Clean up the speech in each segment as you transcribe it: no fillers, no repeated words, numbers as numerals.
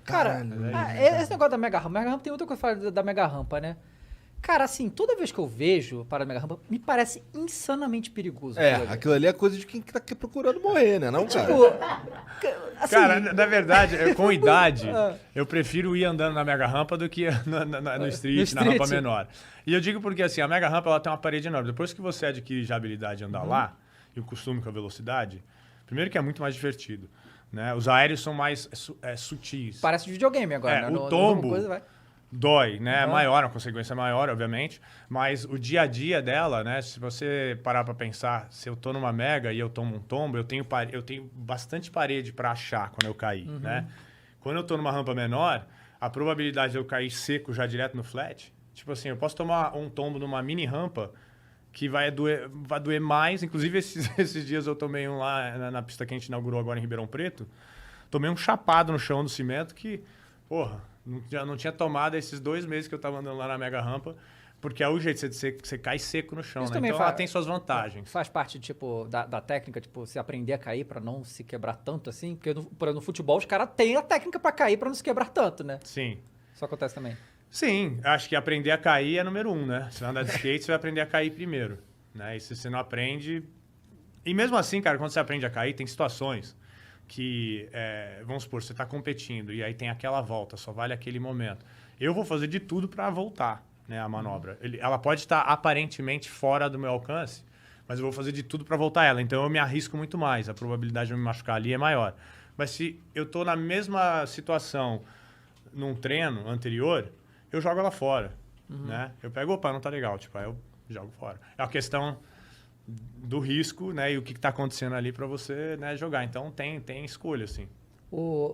Cara, esse negócio da mega rampa tem outra coisa pra falar da mega rampa, né? Cara, assim, toda vez que eu vejo para mega rampa, me parece insanamente perigoso. Aquilo ali é coisa de quem tá aqui procurando morrer, né? Não, cara? Assim, Cara, na verdade, com idade, eu prefiro ir andando na mega rampa do que no street, na rampa menor. E eu digo porque, assim, a mega rampa ela tem uma parede enorme. Depois que você adquire já a habilidade de andar lá, e o costume com a velocidade, primeiro que é muito mais divertido. Né? Os aéreos são mais sutis. Parece de videogame agora, né? O tombo vai... dói, né? É maior, uma consequência maior, obviamente. Mas o dia a dia dela, né? Se você parar para pensar, se eu tô numa mega e eu tomo um tombo, eu tenho bastante parede para achar quando eu cair, né? Quando eu tô numa rampa menor, a probabilidade de eu cair seco já direto no flat, tipo assim, eu posso tomar um tombo numa mini rampa que vai doer mais. Inclusive, esses dias eu tomei um lá na pista que a gente inaugurou agora em Ribeirão Preto. Tomei um chapado no chão do cimento que, porra, já não tinha tomado esses 2 meses que eu tava andando lá na mega rampa, porque é o jeito de você cai seco no chão, né? Então ela tem suas vantagens. Faz parte, tipo, da técnica, tipo, se aprender a cair pra não se quebrar tanto assim? Porque no futebol os caras têm a técnica pra cair pra não se quebrar tanto, né? Sim. Isso acontece também. Sim, acho que aprender a cair é número 1, né? Você vai andar de skate, você vai aprender a cair primeiro, né? E se você não aprende... E mesmo assim, cara, quando você aprende a cair, tem situações que, vamos supor, você está competindo e aí tem aquela volta, só vale aquele momento. Eu vou fazer de tudo para voltar, né, a manobra. Ela pode estar aparentemente fora do meu alcance, mas eu vou fazer de tudo para voltar ela. Então eu me arrisco muito mais, a probabilidade de eu me machucar ali é maior. Mas se eu estou na mesma situação num treino anterior, eu jogo ela fora, né? Eu pego, opa, não tá legal, tipo, aí eu jogo fora. É uma questão do risco, né, e o que está acontecendo ali para você, né, jogar. Então tem escolha, assim.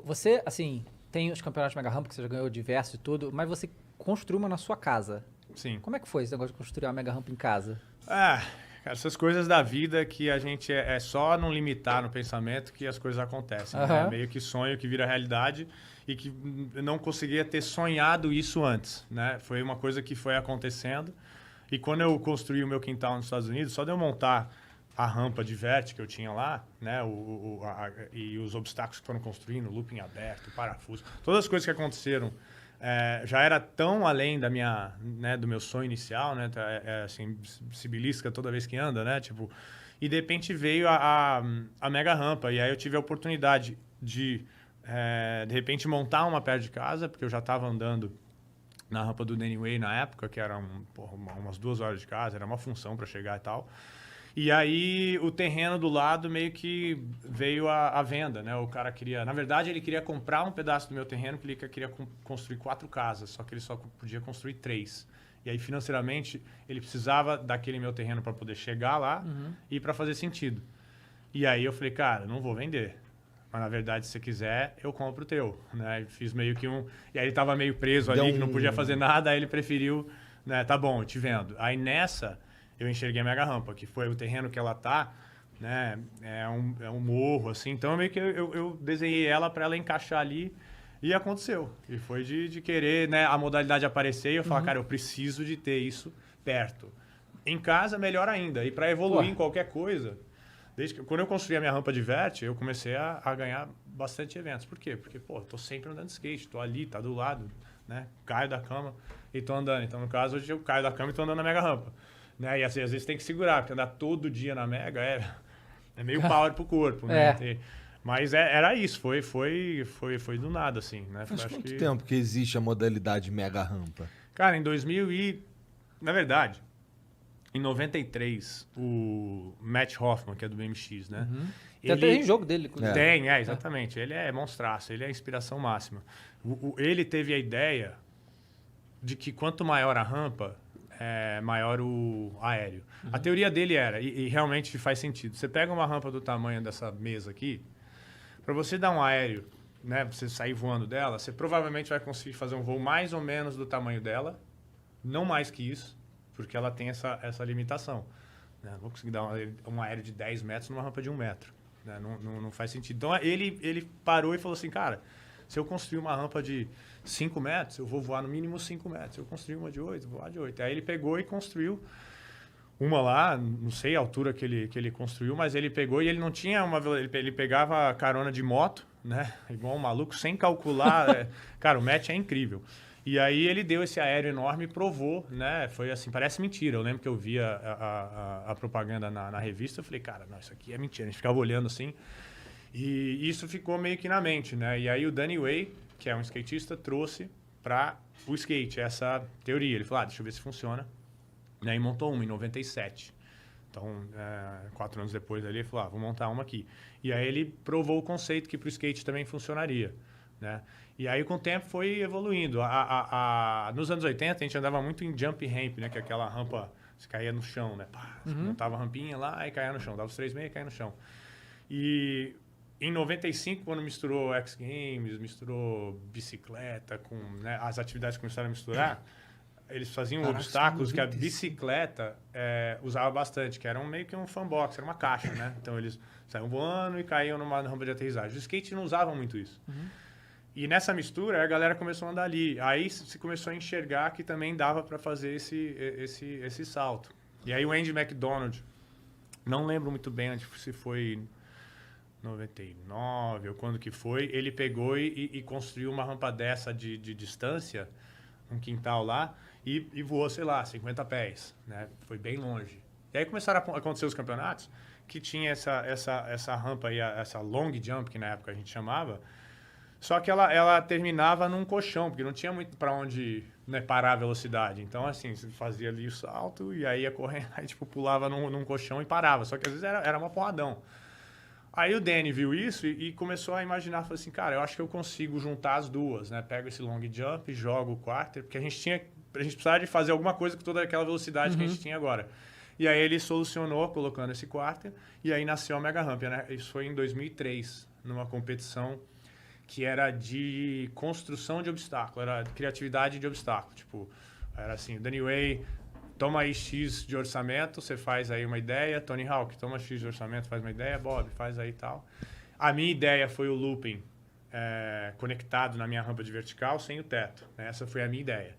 Você, assim, tem os campeonatos mega rampa que você já ganhou diversos e tudo, mas você construiu uma na sua casa. Sim. Como é que foi esse negócio de construir uma mega rampa em casa? Cara, essas coisas da vida que a gente é só não limitar no pensamento que as coisas acontecem. Né? É meio que sonho que vira realidade e que eu não conseguia ter sonhado isso antes, né? Foi uma coisa que foi acontecendo. E quando eu construí o meu quintal nos Estados Unidos, só de eu montar a rampa de vert que eu tinha lá, né, e os obstáculos que foram construindo, looping aberto, parafuso, todas as coisas que aconteceram, já era tão além da do meu sonho inicial, né, assim, se belisca toda vez que anda, né, tipo, e de repente veio a mega rampa, e aí eu tive a oportunidade de repente montar uma perto de casa, porque eu já estava andando na rampa do Danny Way na época, que era umas 2 horas de casa, era uma função para chegar e tal. E aí o terreno do lado meio que veio à venda, né? O cara queria... Na verdade, ele queria comprar um pedaço do meu terreno, porque ele queria construir 4 casas, só que ele só podia construir 3. E aí, financeiramente, ele precisava daquele meu terreno para poder chegar lá e para fazer sentido. E aí eu falei, cara, não vou vender. Mas, na verdade, se você quiser, eu compro o teu, né? E fiz meio que E aí ele tava meio preso ali, que não podia fazer nada, aí ele preferiu, né? Tá bom, eu te vendo. Aí nessa, eu enxerguei a mega rampa, que foi o terreno que ela tá, né? É um morro, assim. Então, meio que eu desenhei ela para ela encaixar ali e aconteceu. E foi de querer, né? A modalidade aparecer e eu falar, cara, eu preciso de ter isso perto. Em casa, melhor ainda. E para evoluir em qualquer coisa... Quando eu construí a minha rampa de vert, eu comecei a ganhar bastante eventos. Por quê? Porque, pô, eu tô sempre andando de skate, tô ali, tá do lado, né? Caio da cama e tô andando. Então, no caso, hoje eu caio da cama e tô andando na mega rampa. Né? E assim, às vezes tem que segurar, porque andar todo dia na mega é meio power pro corpo, né? Mas era isso, foi do nada, assim, né? Faz quanto tempo que existe a modalidade mega rampa? Cara, em 2000 Na verdade... Em 93, o Matt Hoffman, que é do BMX, né? Tem até jogo dele. Tem, exatamente. Ele é monstraço, ele é a inspiração máxima. Ele teve a ideia de que quanto maior a rampa, maior o aéreo. A teoria dele era, e realmente faz sentido, você pega uma rampa do tamanho dessa mesa aqui, para você dar um aéreo, né, você sair voando dela, você provavelmente vai conseguir fazer um voo mais ou menos do tamanho dela, não mais que isso, porque ela tem essa limitação. Né? Não vou conseguir dar um aéreo de 10 metros numa rampa de 1 metro. Né? Não faz sentido. Então, ele parou e falou assim, cara, se eu construir uma rampa de 5 metros, eu vou voar no mínimo 5 metros. Se eu construir uma de 8, eu vou voar de 8. Aí ele pegou e construiu uma lá, não sei a altura que ele construiu, mas ele pegou e ele não tinha ele pegava carona de moto, né? Igual um maluco, sem calcular. Cara, o match é incrível. E aí ele deu esse aéreo enorme e provou, né? Foi assim, parece mentira. Eu lembro que eu via a propaganda na revista, eu falei, cara, não, isso aqui é mentira. A gente ficava olhando assim. E isso ficou meio que na mente, né? E aí o Danny Way, que é um skatista, trouxe para o skate essa teoria. Ele falou, deixa eu ver se funciona. E aí montou uma em 97. Então, 4 anos depois ali, ele falou, vou montar uma aqui. E aí ele provou o conceito que para o skate também funcionaria, né? E aí, com o tempo, foi evoluindo. Nos anos 80, a gente andava muito em jump ramp, né? Que é aquela rampa, você caía no chão, né? Pá, você montava a rampinha lá e caía no chão. Dava os 3,6 e caía no chão. E em 95, quando misturou X Games, misturou bicicleta, com, né, as atividades começaram a misturar, eles faziam obstáculos que a bicicleta usava bastante, que eram meio que um fanbox, era uma caixa, né? Então, eles saíam voando e caíam numa rampa de aterrissagem. Os skate não usavam muito isso. E nessa mistura, a galera começou a andar ali. Aí se começou a enxergar que também dava para fazer esse salto. E aí o Andy McDonald, não lembro muito bem se foi 99 ou quando que foi, ele pegou e construiu uma rampa dessa de distância, um quintal lá, e voou, sei lá, 50 pés, né? Foi bem longe. E aí começaram a acontecer os campeonatos, que tinha essa rampa aí, essa long jump, que na época a gente chamava, só que ela terminava num colchão, porque não tinha muito para onde, né, parar a velocidade. Então, assim, você fazia ali o salto e aí ia correndo, aí tipo, pulava num colchão e parava. Só que às vezes era uma porradão. Aí o Danny viu isso e começou a imaginar, falou assim, cara, eu acho que eu consigo juntar as duas, né? Pego esse long jump, jogo o quarter, porque a gente precisava de fazer alguma coisa com toda aquela velocidade que a gente tinha agora. E aí ele solucionou colocando esse quarter e aí nasceu a Mega Ramp, né? Isso foi em 2003, numa competição que era de construção de obstáculo, era criatividade de obstáculo. Tipo, era assim, Danny Way, toma aí X de orçamento, você faz aí uma ideia. Tony Hawk, toma X de orçamento, faz uma ideia. Bob, faz aí e tal. A minha ideia foi o looping conectado na minha rampa de vertical sem o teto. Né? Essa foi a minha ideia.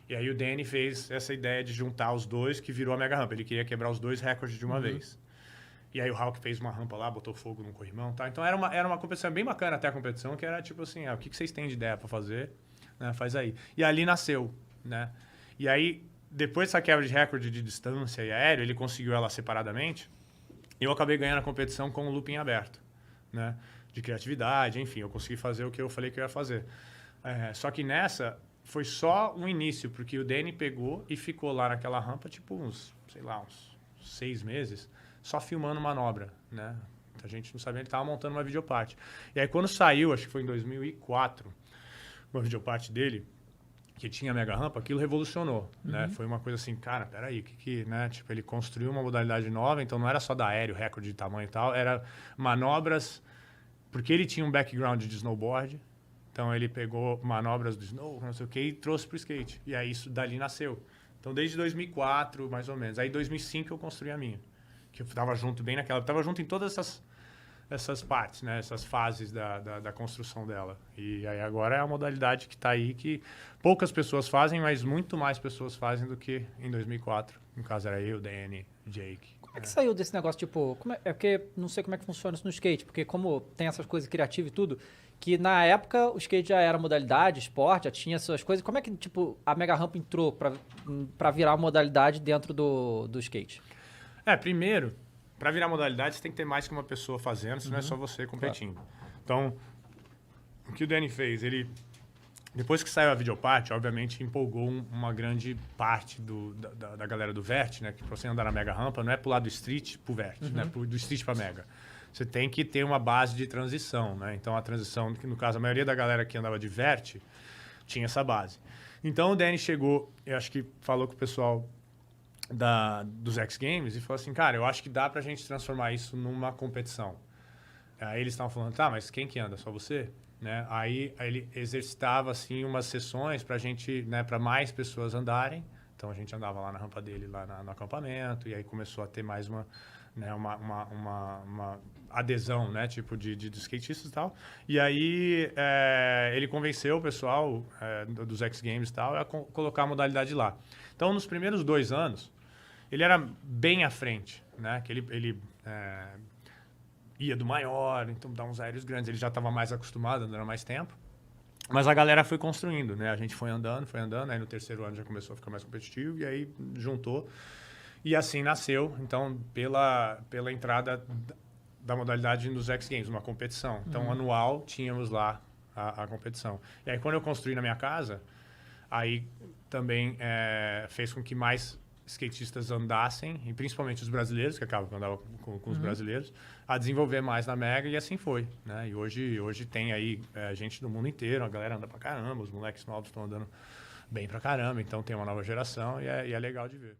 E aí o Danny fez essa ideia de juntar os dois, que virou a mega rampa. Ele queria quebrar os dois recordes de uma vez. E aí o Hawk fez uma rampa lá, botou fogo num corrimão e tal. Então era uma competição bem bacana até a competição, que era tipo assim, o que vocês têm de ideia para fazer? Né? Faz aí. E ali nasceu, né? E aí, depois dessa quebra de recorde de distância e aéreo, ele conseguiu ela separadamente. E eu acabei ganhando a competição com o looping aberto, né? De criatividade, enfim, eu consegui fazer o que eu falei que eu ia fazer. Só que nessa, foi só um início, porque o Danny pegou e ficou lá naquela rampa, tipo uns 6 meses, só filmando manobra, né? A gente não sabia, ele estava montando uma videoparte. E aí, quando saiu, acho que foi em 2004, uma videoparte dele, que tinha mega rampa, aquilo revolucionou, né? Foi uma coisa assim, cara, peraí, né? Tipo, ele construiu uma modalidade nova, então não era só da aéreo, recorde de tamanho e tal, era manobras, porque ele tinha um background de snowboard, então ele pegou manobras do snow, não sei o que, e trouxe pro skate. E aí isso dali nasceu. Então, desde 2004, mais ou menos. Aí, em 2005, eu construí a minha. Que eu estava junto bem naquela... Estava junto em todas essas partes, né? Essas fases da construção dela. E aí agora é a modalidade que está aí, que poucas pessoas fazem, mas muito mais pessoas fazem do que em 2004. No caso era eu, Danny, Jake. Como é que saiu desse negócio, tipo... É porque não sei como é que funciona isso no skate, porque como tem essas coisas criativas e tudo, que na época o skate já era modalidade, esporte, já tinha essas coisas. Como é que, tipo, a Mega Ramp entrou pra virar modalidade dentro do skate? Primeiro, para virar modalidade, você tem que ter mais que uma pessoa fazendo, senão é só você competindo. Claro. Então, o que o Danny fez? Ele, depois que saiu a videoparte, obviamente empolgou uma grande parte da galera do Vert, né? Que para você andar na mega rampa, não é pular do street pro Vert, né? Do street para mega. Você tem que ter uma base de transição, né? Então, a transição, no caso, a maioria da galera que andava de Vert tinha essa base. Então, o Danny chegou, eu acho que falou com o pessoal dos X Games e falou assim, cara, eu acho que dá pra gente transformar isso numa competição. Aí eles estavam falando, tá, mas quem que anda? Só você? Né? Aí ele exercitava, assim, umas sessões pra gente, né, pra mais pessoas andarem. Então, a gente andava lá na rampa dele, lá no acampamento, e aí começou a ter mais uma adesão, né, tipo de skatistas e tal. E aí ele convenceu o pessoal dos X Games e tal a colocar a modalidade lá. Então, nos primeiros 2 anos, ele era bem à frente, né? Que ele ia do maior, então dá uns aéreos grandes. Ele já estava mais acostumado, andando há mais tempo. Mas a galera foi construindo, né? A gente foi andando, aí no terceiro ano já começou a ficar mais competitivo, e aí juntou. E assim nasceu, então, pela entrada da modalidade nos X Games, uma competição. Então, anual, tínhamos lá a competição. E aí, quando eu construí na minha casa, aí também fez com que mais skatistas andassem, e principalmente os brasileiros, que acabam andando com os brasileiros, a desenvolver mais na Mega, e assim foi, né? E hoje tem aí gente do mundo inteiro, a galera anda pra caramba, os moleques novos estão andando bem pra caramba, então tem uma nova geração e é legal de ver.